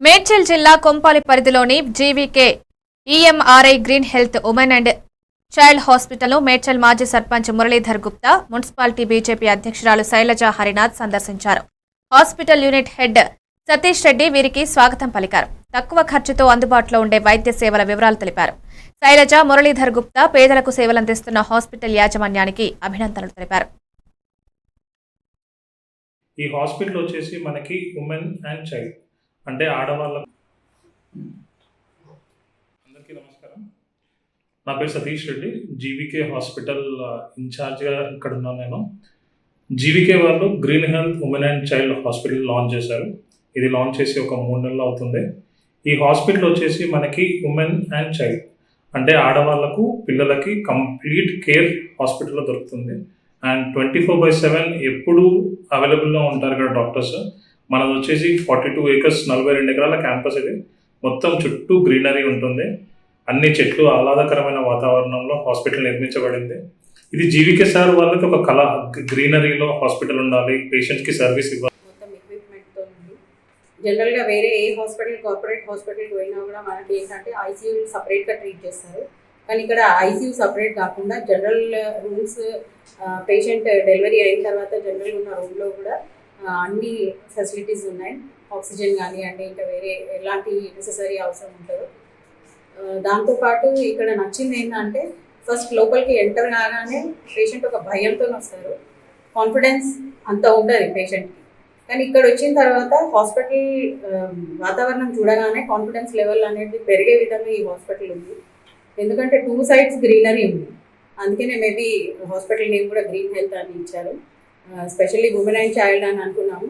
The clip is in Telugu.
మేడ్చల్ జిల్లా కొంపాలి పరిధిలోని GVK EMRI green health women and child hospital Medchal మాజీ సర్పంచ్ మురళీధర్ గుప్తా మున్సిపాలిటీ బీజేపీ అధ్యక్షురాలు శైలజ హరినాథ్ సందర్శించారు. Hospital unit head Satish Reddy వీరికి స్వాగతం పలికారు. తక్కువ ఖర్చుతో అందుబాటులో ఉండే వైద్య సేవల వివరాలు తెలిపారు. శైలజ, మురళీధర్ గుప్తా పేదలకు సేవలందిస్తున్న హాస్పిటల్ యాజమాన్యానికి అభినందనలు తెలిపారు. ఈ హాస్పిటల్ వచ్చేసి మనకి ఉమెన్ అండ్ చైల్డ్ అంటే ఆడవాళ్ళ. అందరికీ నమస్కారం. నా పేరు సతీష్ రెడ్డి, జీవీకే హాస్పిటల్ ఇన్ఛార్జ్గా ఇక్కడ ఉన్నాను నేను. జీవీకే వాళ్ళు green health women and child hospital launch చేశారు. ఇది లాంచ్ చేసి ఒక 3 నెలలు అవుతుంది. ఈ హాస్పిటల్ వచ్చేసి మనకి ఉమెన్ అండ్ చైల్డ్ అంటే ఆడవాళ్లకు, పిల్లలకి కంప్లీట్ కేర్ హాస్పిటల్లో దొరుకుతుంది. అండ్ 24/7 ఎప్పుడు అవైలబుల్లో ఉంటారు ఇక్కడ డాక్టర్స్. మనది వచ్చేసి 42 acres 42 ఎకరాల క్యాంపస్. ఇది మొత్తం చుట్టూ గ్రీనరీ ఉంటుంది. అన్ని చెట్లు, ఆహ్లాదకరమైన వాతావరణంలో హాస్పిటల్ నిర్మించబడింది. ఇది జీవికే సార్ వాళ్ళకి ఒక కళ, గ్రీనరీలో హాస్పిటల్ ఉండాలి, పేషెంట్స్కి సర్వీస్ ఇవ్వాలి. మొత్తం ఎక్విప్మెంట్తో ఉంది. జనరల్గా వేరే ఏ హాస్పిటల్, కార్పొరేట్ హాస్పిటల్కి పోయినా కూడా మనకి ఏంటంటే ఐసీయూ సపరేట్గా ట్రీట్ చేస్తారు. కానీ ఇక్కడ ఐసీయూ సపరేట్ కాకుండా జనరల్ రూమ్స్, పేషెంట్ డెలివరీ అయిన తర్వాత జనరల్ ఉన్న రూమ్లో కూడా అన్ని ఫెసిలిటీస్ ఉన్నాయి. ఆక్సిజన్ కానివ్వండి, ఇంకా వేరే ఎలాంటి నెససరీ అవసరం ఉండదు. దాంతోపాటు ఇక్కడ నచ్చింది ఏంటంటే ఫస్ట్ లోపలికి ఎంటర్ కాగానే పేషెంట్ ఒక భయంతో వస్తారు. కాన్ఫిడెన్స్ అంత ఉంటుంది పేషెంట్కి. కానీ ఇక్కడ వచ్చిన తర్వాత హాస్పిటల్ వాతావరణం చూడగానే కాన్ఫిడెన్స్ లెవెల్ అనేది పెరిగే విధంగా ఈ హాస్పిటల్ ఉంది. ఎందుకంటే 2 sides గ్రీనరీ ఉంది. అందుకనే మేబీ హాస్పిటల్ నేమ్ కూడా గ్రీన్ హెల్త్ అని ఇచ్చారు. స్పెషల్లీ ఉమెన్ అండ్ చైల్డ్ అని అనుకున్నాము.